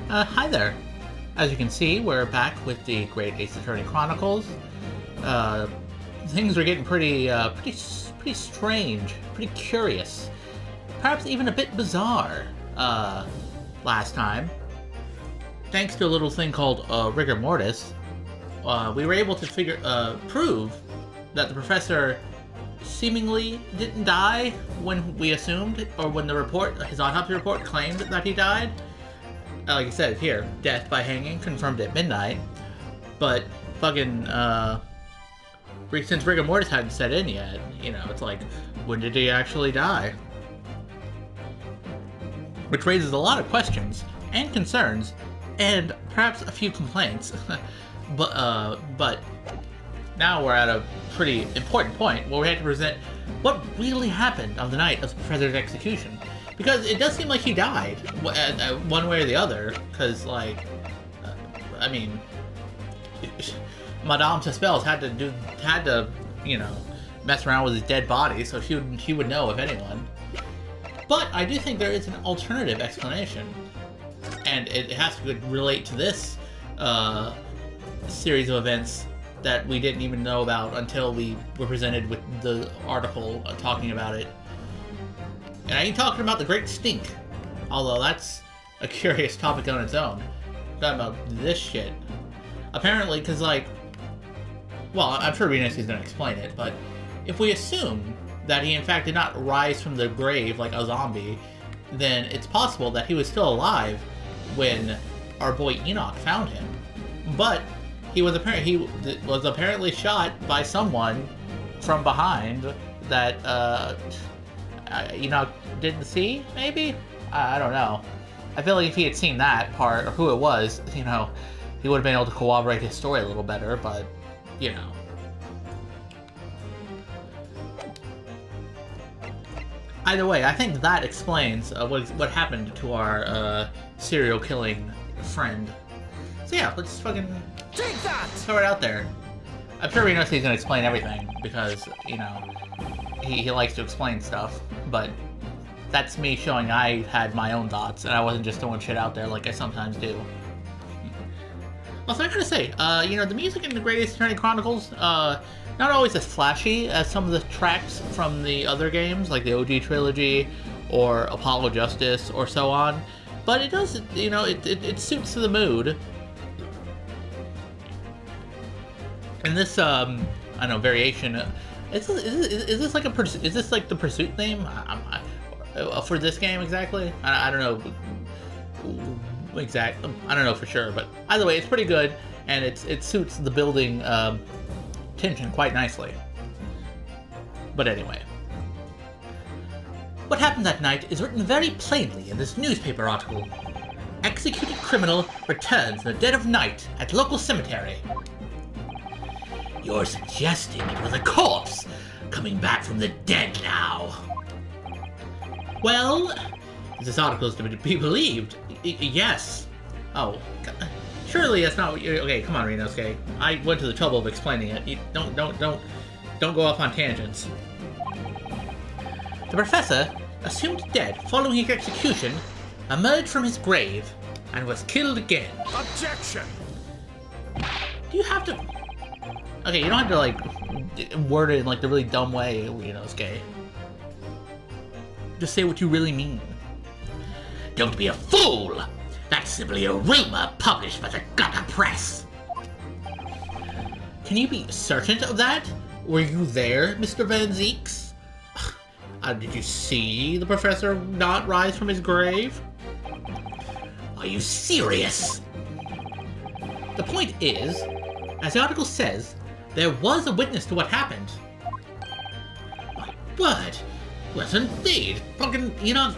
Hi there. As you can see, we're back with the Great Ace Attorney Chronicles. Things are getting pretty strange, pretty curious, perhaps even a bit bizarre, last time. Thanks to a little thing called, rigor mortis, we were able to prove that the professor seemingly didn't die when we assumed, or when his autopsy report claimed that he died. Like I said here, death by hanging, confirmed at midnight. But fucking, since rigor mortis hadn't set in yet, it's like, when did he actually die? Which raises a lot of questions and concerns, and perhaps a few complaints. but now we're at a pretty important point where we have to present what really happened on the night of the professor's execution. Because it does seem like he died, one way or the other, because, Madame Tuspels had to, mess around with his dead body, so he would know, if anyone. But I do think there is an alternative explanation, and it has to relate to this series of events that we didn't even know about until we were presented with the article talking about it. And I ain't talking about the Great Stink, although that's a curious topic on its own. I'm talking about this shit. Apparently, because, I'm sure Renus is going to explain it, but if we assume that he in fact did not rise from the grave like a zombie, then it's possible that he was still alive when our boy Enoch found him. But he was apparently shot by someone from behind that, Enoch didn't see, maybe? I don't know. I feel like if he had seen that part, or who it was, he would have been able to corroborate his story a little better, but, Either way, I think that explains what happened to our serial killing friend. So yeah, let's fucking take that! Throw it out there. I'm sure Renus is going to explain everything, because, he likes to explain stuff, but that's me showing I had my own thoughts, and I wasn't just throwing shit out there like I sometimes do. Also, I gotta say, the music in the Great Ace Attorney Chronicles, not always as flashy as some of the tracks from the other games, like the OG trilogy, or Apollo Justice, or so on, but it does, it suits to the mood. And this, variation, is this like the Pursuit theme for this game exactly? I don't know exactly. I don't know for sure, but either way, it's pretty good, and it suits the building tension quite nicely. But anyway, what happened that night is written very plainly in this newspaper article. Executed criminal returns in the dead of night at local cemetery. You're suggesting it was a corpse coming back from the dead now. Well, this article is to be believed. Yes. Oh, God. Surely that's not what you... Okay, come on, Renosuke. I went to the trouble of explaining it. Don't go off on tangents. The professor, assumed dead following his execution, emerged from his grave and was killed again. Objection! Do you have to... Okay, you don't have to, word it in, the really dumb way, Renosuke. Just say what you really mean. Don't be a fool! That's simply a rumor published by the gutter press. Can you be certain of that? Were you there, Mr. Van Zeeks? Did you see the professor not rise from his grave? Are you serious? The point is, as the article says, there was a witness to what happened. My word! Yes, indeed. Fucking,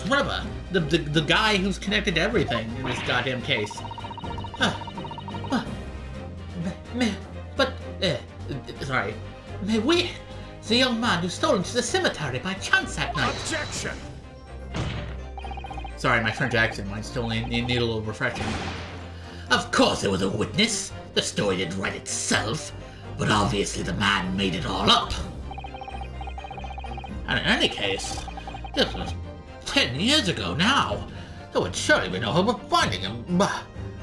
whatever. The guy who's connected to everything in this goddamn case. Sorry. The young man who stole into the cemetery by chance that night. Objection! Sorry, my French accent might still need a little refreshing. Of course there was a witness. The story didn't write itself. But obviously the man made it all up. And in any case, this was 10 years ago now. There would surely be no hope of finding him.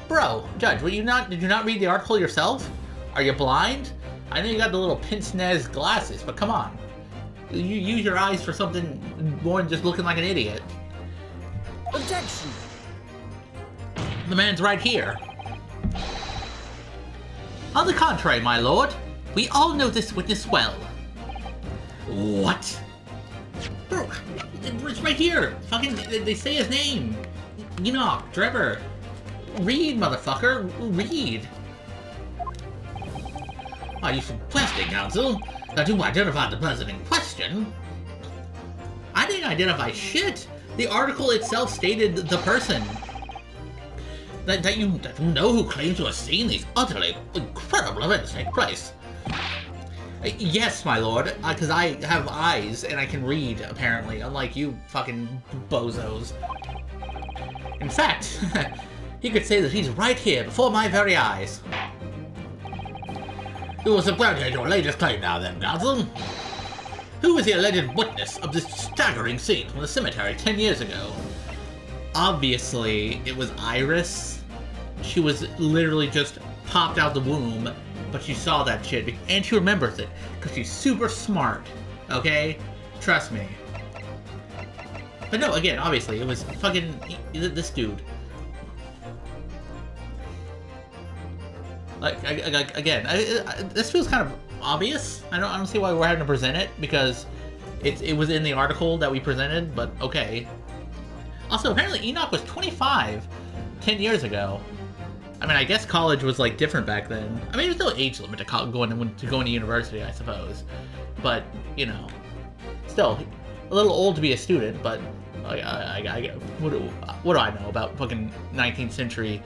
Bro, Judge, did you not read the article yourself? Are you blind? I know you got the little pince-nez glasses, but come on. You use your eyes for something more than just looking like an idiot. Objection! The man's right here. On the contrary, my lord, we all know this witness well. What? Bro, it's right here. Fucking, they say his name. Enoch, Trevor. Read, motherfucker. Read. Are you suggesting, counsel, that you identified the person in question? I didn't identify shit. The article itself stated the person. That you know who claims to have seen these utterly incredible events take place. Yes, my lord, because I have eyes and I can read, apparently, unlike you fucking bozos. In fact, you could say that he's right here before my very eyes. Who will substantiate your latest claim now then, counsel? Who is the alleged witness of this staggering scene from the cemetery 10 years ago? Obviously, it was Iris. She was literally just popped out the womb, but she saw that shit, and she remembers it, because she's super smart, okay? Trust me. But no, again, obviously, it was fucking this dude. Like, again, this feels kind of obvious. I don't see why we're having to present it, because it was in the article that we presented, but okay. Also, apparently Enoch was 25 10 years ago. I mean, I guess college was, like, different back then. I mean, there's no age limit to going to university, I suppose. But, you know, still, a little old to be a student, but what do I know about fucking 19th century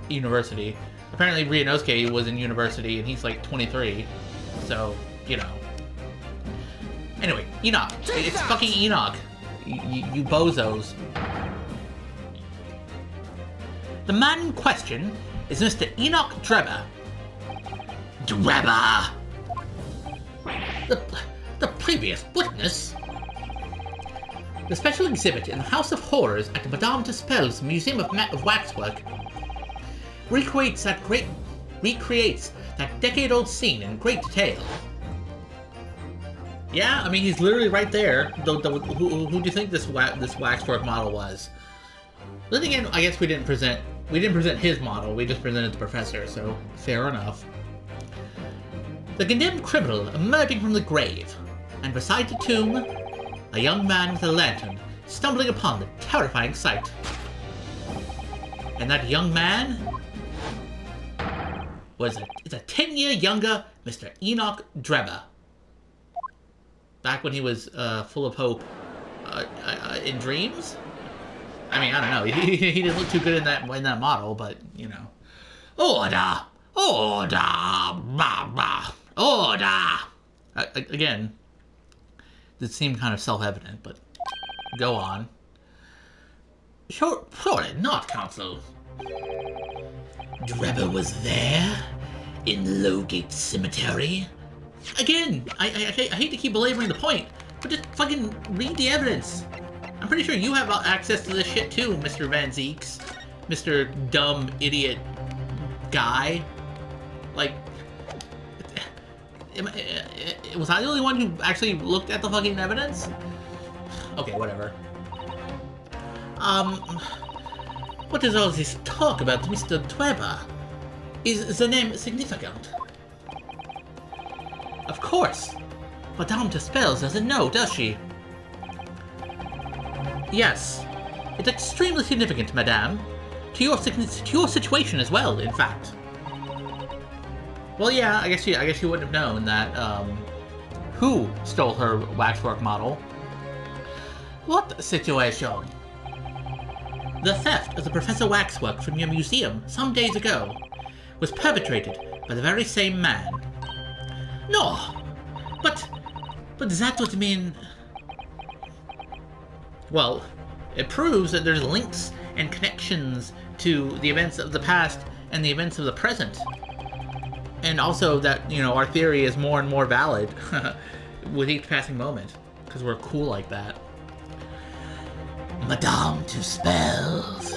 university? Apparently, Ryunosuke was in university, and he's, like, 23. So, you know. Anyway, Enoch. It's fucking Enoch. You bozos. The man in question is Mr. Enoch Drebber. Drebber! The previous witness? The special exhibit in the House of Horrors at Madame de Spell's Museum of Waxwork recreates that decade-old scene in great detail. Yeah, I mean, he's literally right there. Who do you think this waxwork model was? Then again, I guess we didn't present his model, we just presented the professor, so fair enough. The condemned criminal emerging from the grave, and beside the tomb, a young man with a lantern stumbling upon the terrifying sight. And that young man is a 10-year younger Mr. Enoch Drebber. Back when he was full of hope in dreams? I mean, I don't know. He didn't look too good in that model, but you know. Order, order, blah, blah, order. Again, this seemed kind of self-evident, but go on. Surely not, counsel. Drebber was there in Lowgate Cemetery. Again, I hate to keep belaboring the point, but just fucking read the evidence. I'm pretty sure you have access to this shit too, Mr. Van Zeeks. Mr. Dumb Idiot Guy. Like, was I the only one who actually looked at the fucking evidence? Okay, whatever. What is all this talk about Mr. Drebber? Is the name significant? Of course. Madame de Spells doesn't know, does she? Yes. It's extremely significant, madame. To your situation as well, in fact. Well, yeah, I guess you wouldn't have known that, who stole her waxwork model. What situation? The theft of the Professor Waxwork from your museum some days ago was perpetrated by the very same man. No, but that would mean... Well, it proves that there's links and connections to the events of the past and the events of the present. And also that, you know, our theory is more and more valid with each passing moment, because we're cool like that. Madame de Spells.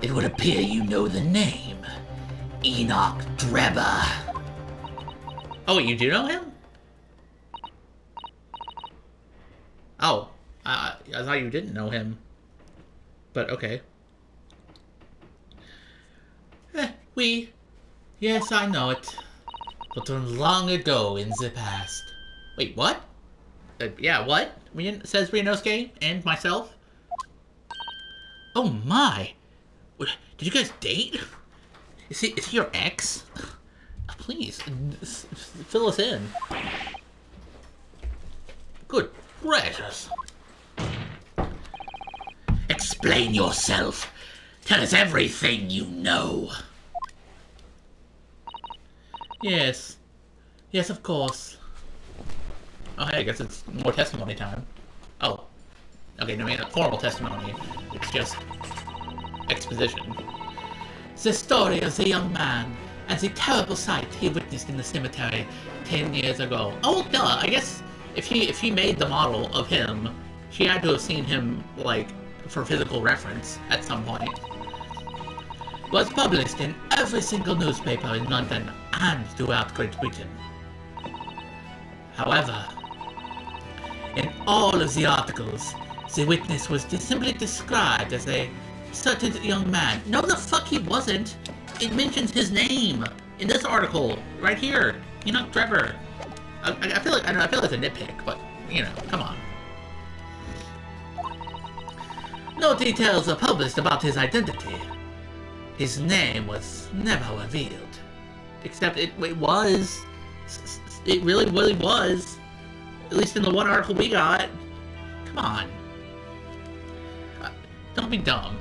It would appear you know the name. Enoch Drebber. Oh, you do know him? Oh, I thought you didn't know him. But okay. Yes, I know it. But long ago in the past. Wait, what? Yeah, what? Says Ryunosuke and myself? Oh my! Did you guys date? Is he your ex? Please, fill us in. Good gracious. Explain yourself. Tell us everything you know. Yes. Yes, of course. Oh, hey, I guess it's more testimony time. Oh. Okay, no, I mean, formal testimony. It's just exposition. The story of the young man and the terrible sight he witnessed in the cemetery 10 years ago. Oh, duh, I guess if he made the model of him, she had to have seen him, like, for physical reference at some point. Was published in every single newspaper in London and throughout Great Britain. However, in all of the articles, the witness was simply described as a certain young man. No, the fuck he wasn't. It mentions his name in this article right here. Enoch Drebber. I feel like it's a nitpick, but you know, come on. No details are published about his identity. His name was never revealed. Except it was. It really was. At least in the one article we got. Come on. Don't be dumb.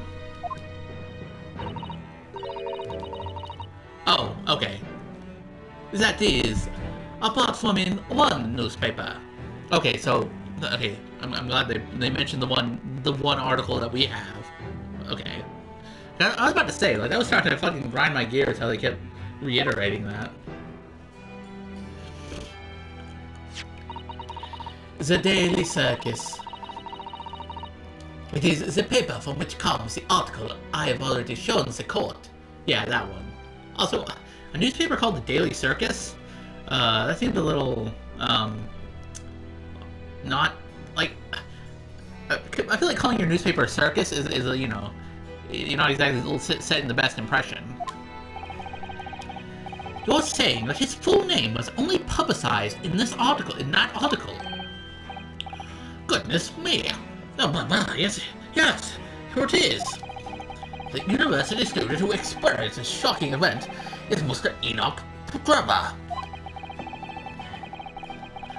Oh, okay. That is, apart from in one newspaper. Okay, so, okay, I'm glad they mentioned the one article that we have. Okay. I was about to say, like, that was starting to fucking grind my gears how they kept reiterating that. The Daily Circus. It is the paper from which comes the article I have already shown the court. Yeah, that one. Also, a newspaper called the Daily Circus? That seems a little, not, like, I feel like calling your newspaper a circus is a, you know, you're not exactly setting the best impression. You're saying that his full name was only publicized in that article? Goodness me. Oh, yes, here it is. The university student who experienced this shocking event is Mr. Enoch Drebber,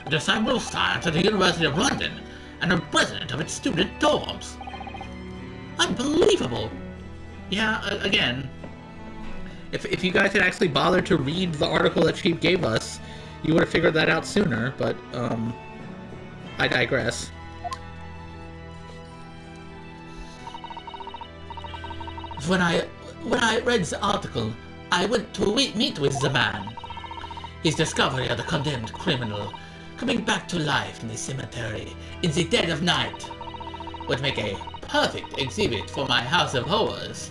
a disciple of science at the University of London and a resident of its student dorms. Unbelievable. Yeah, again, if you guys had actually bothered to read the article that she gave us, you would have figured that out sooner, but, I digress. When I read the article, I went to meet with the man. His discovery of the condemned criminal coming back to life in the cemetery in the dead of night would make a perfect exhibit for my house of horrors,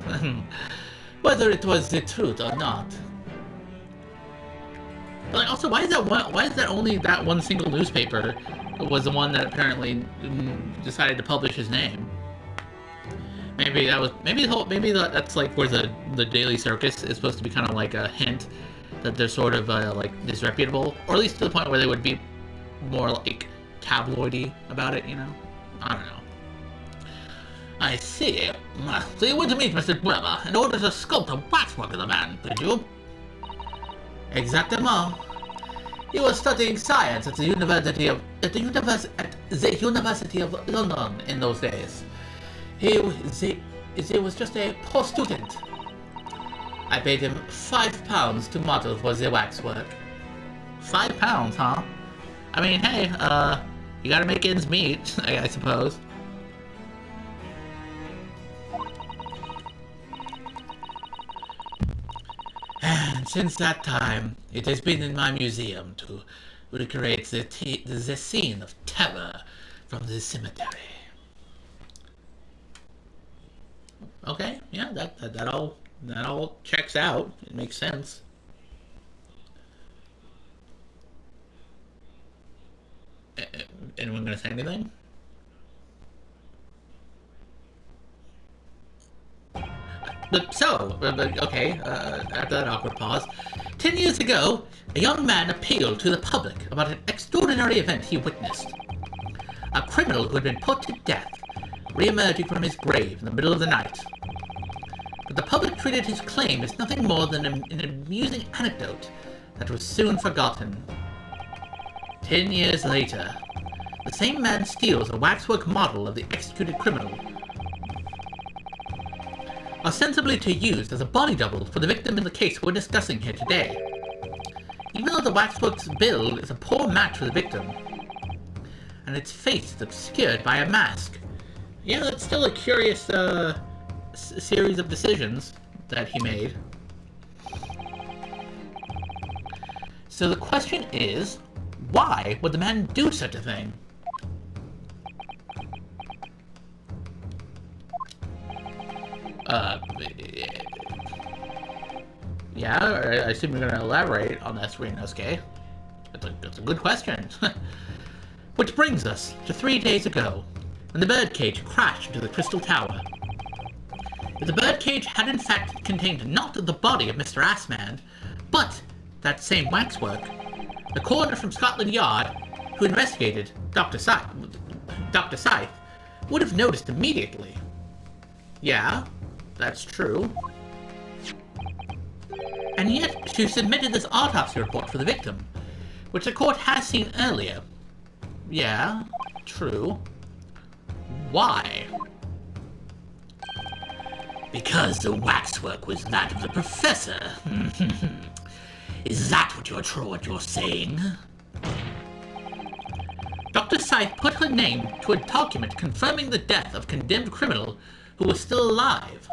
whether it was the truth or not. But like, also, why is that only that one single newspaper was the one that apparently decided to publish his name? Maybe that's like where the Daily Circus is supposed to be kind of like a hint that they're sort of like disreputable, or at least to the point where they would be more like tabloidy about it, you know? I don't know. I see. So you went to meet Mr. Drebber in order to sculpt a waxwork of the man, did you? Exactement. He was studying science at the University of London in those days. He was just a poor student. I paid him £5 to model for the waxwork. £5, huh? I mean, hey, you gotta make ends meet, I suppose. And since that time, it has been in my museum to recreate the scene of terror from the cemetery. Okay, yeah, that all checks out. It makes sense. Anyone gonna say anything? After that awkward pause, 10 years ago, a young man appealed to the public about an extraordinary event he witnessed. A criminal who had been put to death, re-emerging from his grave in the middle of the night. But the public treated his claim as nothing more than an amusing anecdote that was soon forgotten. 10 years later, the same man steals a waxwork model of the executed criminal, ostensibly to use as a body double for the victim in the case we're discussing here today. Even though the waxwork's build is a poor match for the victim, and its face is obscured by a mask. Yeah, that's still a curious series of decisions that he made. So the question is, why would the man do such a thing? Yeah, I assume you're going to elaborate on that, Serenosuke. That's a good question. Which brings us to 3 days ago, when the birdcage crashed into the Crystal Tower. If the birdcage had in fact contained not the body of Mr. Assman, but that same waxwork, the coroner from Scotland Yard, who investigated Dr. Scythe, would have noticed immediately. Yeah, that's true. And yet, she submitted this autopsy report for the victim, which the court has seen earlier. Yeah, true. Why? Because the waxwork was that of the professor. Is that what you're saying? Dr. Scythe put her name to a document confirming the death of a condemned criminal who was still alive.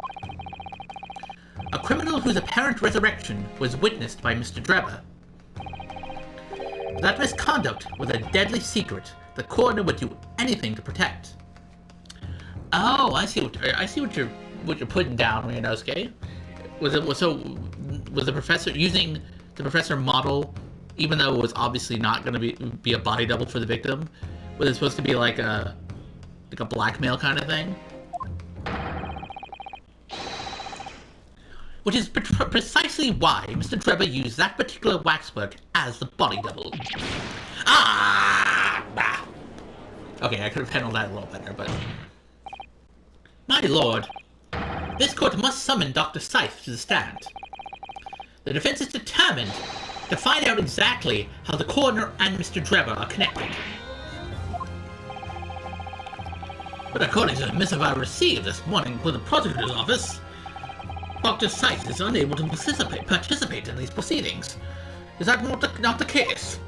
A criminal whose apparent resurrection was witnessed by Mr. Drebber. That misconduct was a deadly secret the coroner would do anything to protect. Oh, I see what you're putting down, Ryunosuke. Was the professor using the professor model, even though it was obviously not going to be a body double for the victim? Was it supposed to be like a blackmail kind of thing? Which is precisely why Mr. Drebber used that particular waxwork as the body double. Okay, I could have handled that a little better, but... My lord, this court must summon Dr. Scythe to the stand. The defense is determined to find out exactly how the coroner and Mr. Drebber are connected. But according to the missive I received this morning from the prosecutor's office, Dr. Scythe is unable to participate in these proceedings. Is that not the case?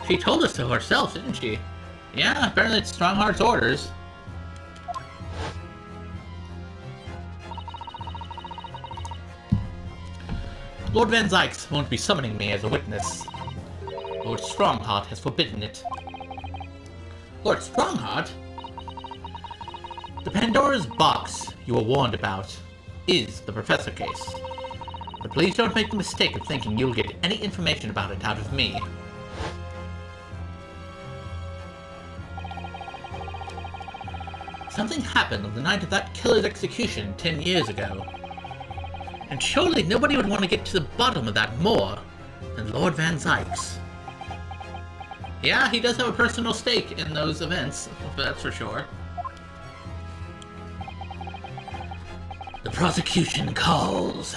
She told us so herself, didn't she? Yeah, apparently it's Strongheart's orders. Lord Van Zykes won't be summoning me as a witness. Lord Strongheart has forbidden it. Lord Strongheart? The Pandora's box you were warned about is the Professor case. But please don't make the mistake of thinking you'll get any information about it out of me. Something happened on the night of that killer's execution 10 years ago. And surely nobody would want to get to the bottom of that more than Lord Van Zykes. Yeah, he does have a personal stake in those events, that's for sure. The prosecution calls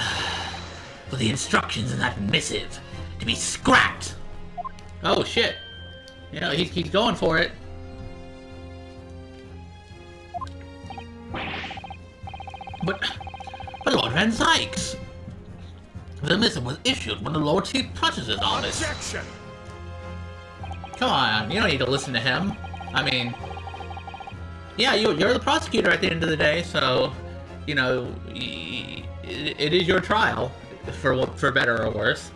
for the instructions in that missive to be scrapped. Oh shit. You know, he's going for it. But Lord Van Zykes, the missive was issued when the Lord Chief touches his office. Objection! Come on, you don't need to listen to him. I mean, yeah, you're the prosecutor at the end of the day, so, you know, it is your trial, for better or worse.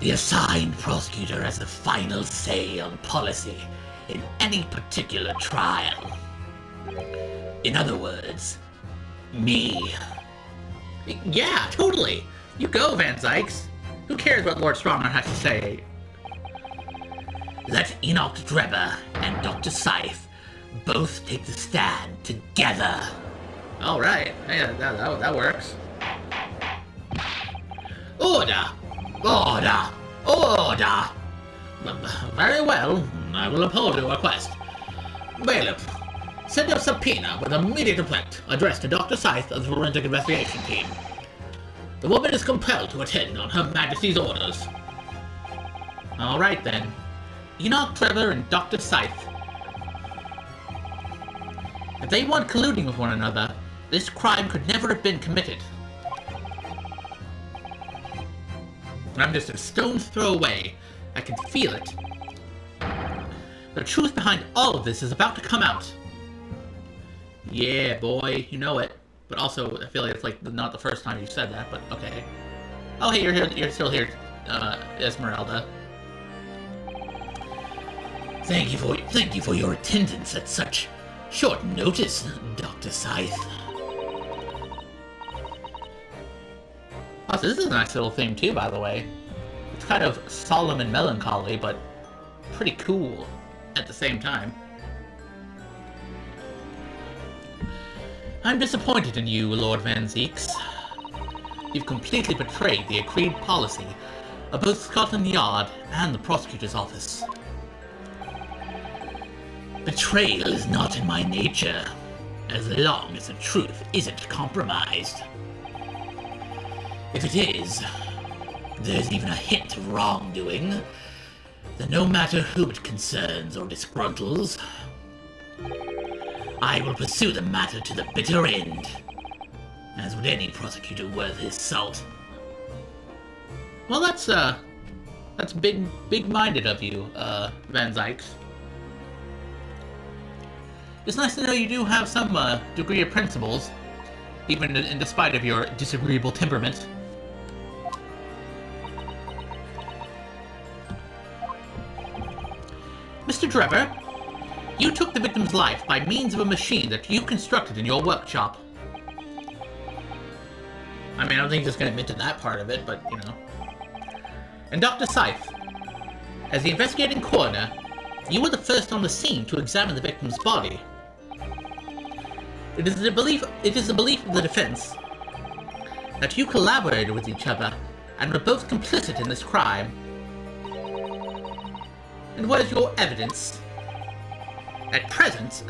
The assigned prosecutor has the final say on policy in any particular trial. In other words, me. Yeah, totally. You go, Van Zykes. Who cares what Lord Strongman has to say? Let Enoch Drebber and Dr. Scythe both take the stand together. All right. Yeah, that works. Order! Order! Order! Very well. I will uphold your request. Bailiff, send a subpoena with immediate effect addressed to Dr. Scythe of the Forensic Investigation Team. The woman is compelled to attend on Her Majesty's orders. All right, then. Enoch Trevor and Dr. Scythe. If they weren't colluding with one another, this crime could never have been committed. I'm just a stone's throw away. I can feel it. The truth behind all of this is about to come out. Yeah, boy, you know it. But also, I feel like it's like not the first time you said that, but okay. Oh, hey, you're here. You're still here, Esmeralda. Thank you for your attendance at such short notice, Dr. Scythe. Also, this is a nice little theme too, by the way. It's kind of solemn and melancholy, but pretty cool at the same time. I'm disappointed in you, Lord Van Zykes. You've completely betrayed the agreed policy of both Scotland Yard and the prosecutor's office. Betrayal is not in my nature, as long as the truth isn't compromised. If it is, there's even a hint of wrongdoing, then no matter who it concerns or disgruntles, I will pursue the matter to the bitter end, as would any prosecutor worth his salt. Well, that's big-minded of you, Van Zykes. It's nice to know you do have some degree of principles, even in despite of your disagreeable temperament. Mr. Drebber, you took the victim's life by means of a machine that you constructed in your workshop. I mean, I don't think he's just going to admit to that part of it, but, you know. And Dr. Scythe, as the investigating coroner, you were the first on the scene to examine the victim's body. It is the belief of the defense that you collaborated with each other and were both complicit in this crime. And what is your evidence? At present,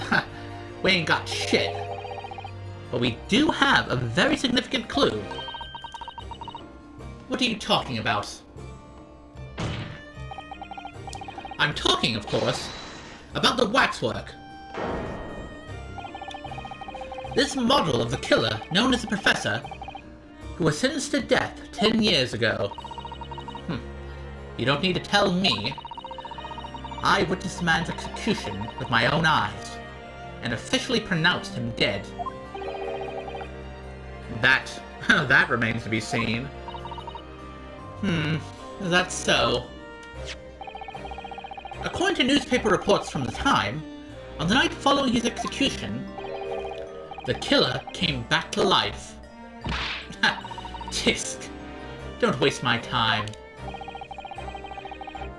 we ain't got shit. But we do have a very significant clue. What are you talking about? I'm talking, of course, about the waxwork. This model of the killer, known as the Professor, who was sentenced to death 10 years ago. You don't need to tell me. I witnessed the man's execution with my own eyes, and officially pronounced him dead. That remains to be seen. Is that so? According to newspaper reports from the time, on the night following his execution, the killer came back to life. Tisk. Don't waste my time.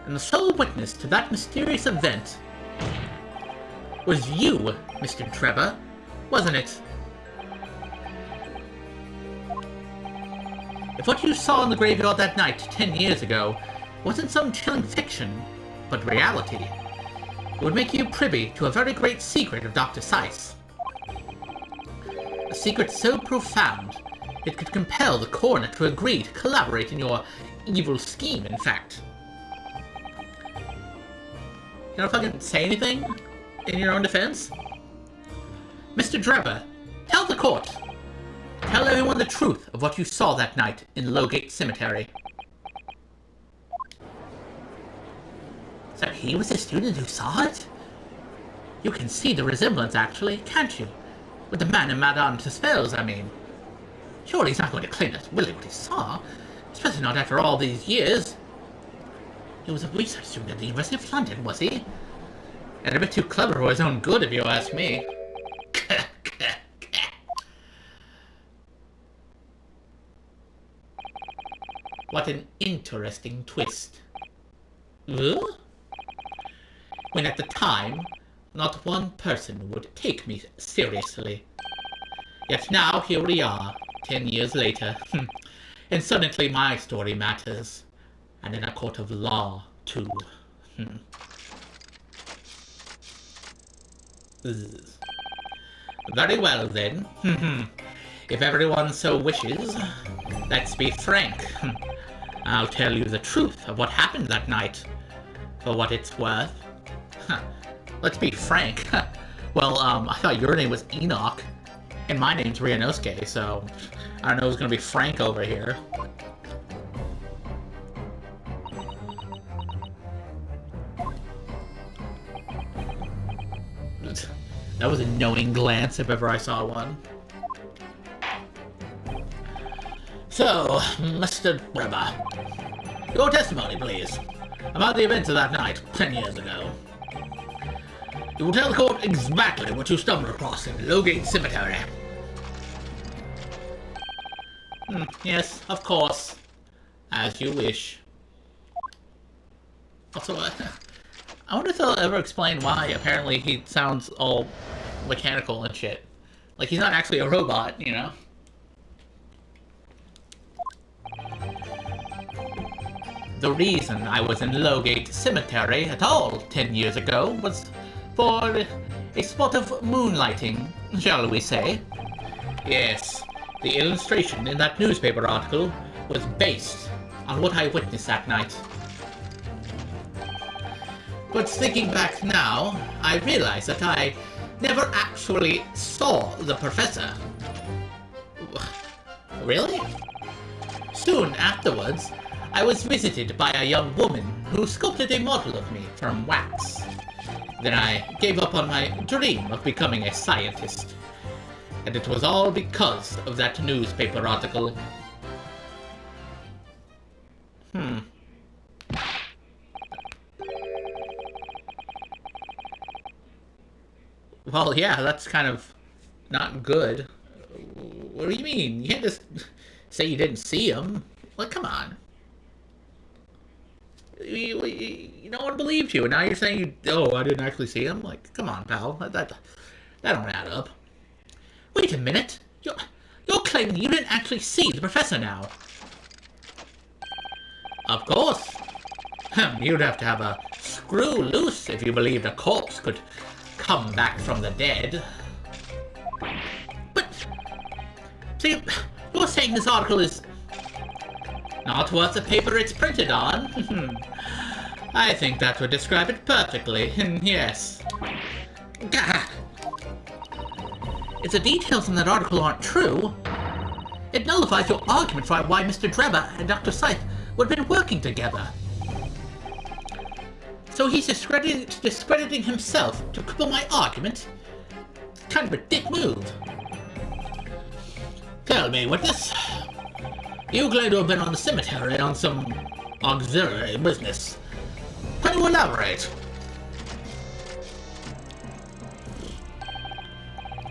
And the sole witness to that mysterious event was you, Mr. Trevor, wasn't it? If what you saw in the graveyard that night 10 years ago wasn't some chilling fiction, but reality, it would make you privy to a very great secret of Dr. Scythe. A secret so profound, it could compel the coroner to agree to collaborate in your evil scheme, in fact. You don't fucking say anything in your own defense? Mr. Drebber, tell the court. Tell everyone the truth of what you saw that night in Lowgate Cemetery. So he was the student who saw it? You can see the resemblance, actually, can't you? With the man in Madame Tussauds, I mean. Surely he's not going to claim that's really what he saw, especially not after all these years. He was a research student at the University of London, was he? And a bit too clever for his own good, if you ask me. What an interesting twist. When at the time, not one person would take me seriously. Yet now here we are, 10 years later, and suddenly my story matters. And in a court of law, too. Very well then. If everyone so wishes, let's be frank. I'll tell you the truth of what happened that night, for what it's worth. Let's be frank. Well, I thought your name was Enoch, and my name's Ryanosuke, so I don't know who's gonna be frank over here. That was a knowing glance if ever I saw one. So, Mr. Weber, your testimony, please, about the events of that night 10 years ago. You will tell the court exactly what you stumbled across in Lowgate Cemetery. Yes, of course. As you wish. Also, I wonder if they'll ever explain why apparently he sounds all mechanical and shit. Like, he's not actually a robot, you know? The reason I was in Lowgate Cemetery at all 10 years ago was for a spot of moonlighting, shall we say. Yes, the illustration in that newspaper article was based on what I witnessed that night. But thinking back now, I realize that I never actually saw the professor. Really? Soon afterwards, I was visited by a young woman who sculpted a model of me from wax. Then I gave up on my dream of becoming a scientist. And it was all because of that newspaper article. Well, yeah, that's kind of not good. What do you mean? You can't just say you didn't see him. Like, come on. No one believed you, and now you're saying I didn't actually see him? Like, come on, pal. That don't add up. Wait a minute. You're claiming you didn't actually see the professor now. Of course. You'd have to have a screw loose if you believed a corpse could come back from the dead. But, so you're saying this article is not worth the paper it's printed on? I think that would describe it perfectly, yes. If the details in that article aren't true, it nullifies your argument for why Mr. Drebber and Dr. Scythe would have been working together. So he's discrediting himself to cripple my argument? Kind of a dick move. Tell me, witness. You claim to have been on the cemetery on some auxiliary business. Can you elaborate?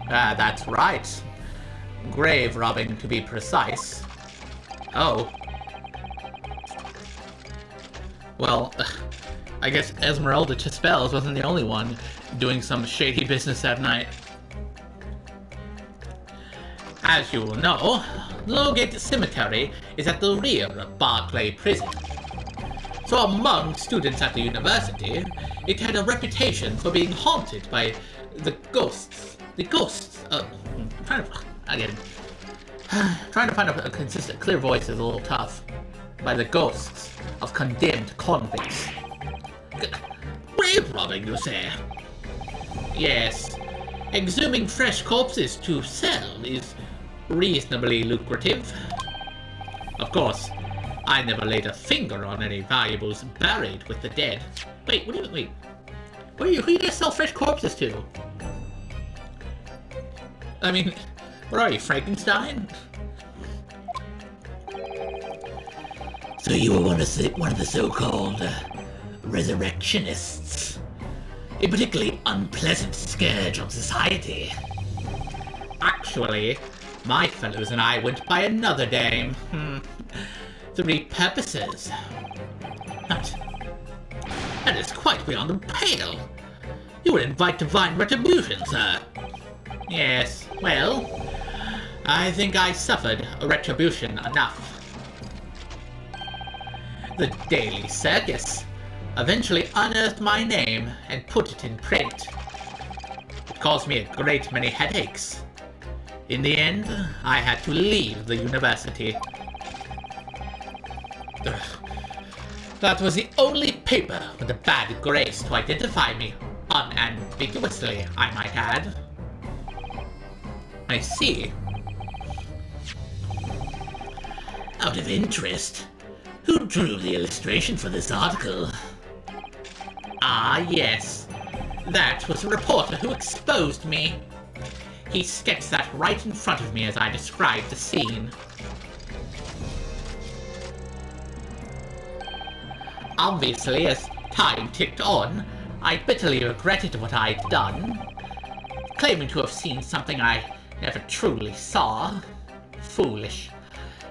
That's right. Grave robbing, to be precise. Oh. Well, I guess Esmeralda Chispels wasn't the only one doing some shady business that night. As you will know, Lowgate Cemetery is at the rear of Barclay Prison. So among students at the university, it had a reputation for being haunted by the ghosts. Trying to find a consistent, clear voice is a little tough. By the ghosts of condemned convicts. Grave robbing, you say? Yes. Exhuming fresh corpses to sell is reasonably lucrative. Of course, I never laid a finger on any valuables buried with the dead. Wait, what do you mean? Who do you just sell fresh corpses to? I mean, what are you, Frankenstein? So you were one of the so-called resurrectionists. a particularly unpleasant scourge on society. Actually, my fellows and I went by another name. 3 purposes. That is quite beyond the pale. You would invite divine retribution, sir. Yes, well, I think I suffered a retribution enough. The Daily Circus eventually unearthed my name and put it in print. It caused me a great many headaches. In the end, I had to leave the university. That was the only paper with a bad grace to identify me unambiguously, I might add. I see. Out of interest, who drew the illustration for this article? Ah, yes. That was a reporter who exposed me. He sketched that right in front of me as I described the scene. Obviously, as time ticked on, I bitterly regretted what I'd done, claiming to have seen something I never truly saw. Foolish.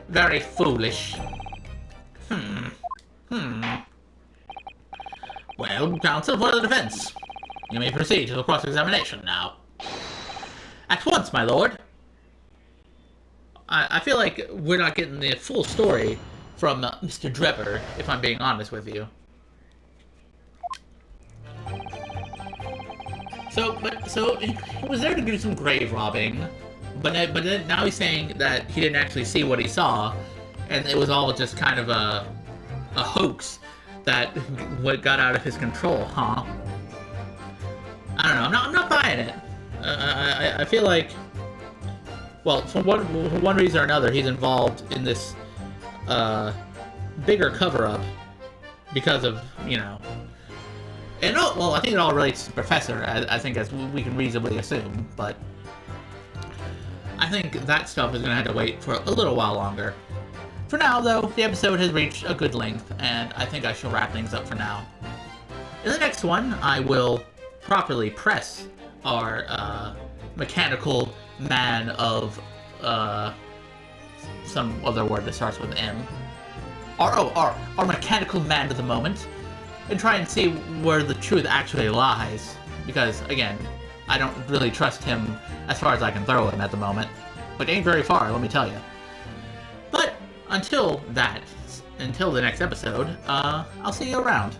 Very foolish. Well, counsel for the defense. You may proceed to the cross-examination now. At once, my lord. I feel like we're not getting the full story from Mr. Drebber, if I'm being honest with you. So he was there to do some grave robbing, but then now he's saying that he didn't actually see what he saw, and it was all just kind of a hoax that got out of his control, huh? I don't know. I'm not buying it. I feel like, well, for one reason or another, he's involved in this bigger cover-up because of, you know. And well, I think it all relates to the Professor, I think, as we can reasonably assume, but I think that stuff is going to have to wait for a little while longer. For now, though, the episode has reached a good length, and I think I shall wrap things up for now. In the next one, I will properly press our mechanical man of some other word that starts with M. Our mechanical man of the moment, and try and see where the truth actually lies. Because, again, I don't really trust him as far as I can throw him at the moment. But ain't very far, let me tell you. But until the next episode, I'll see you around.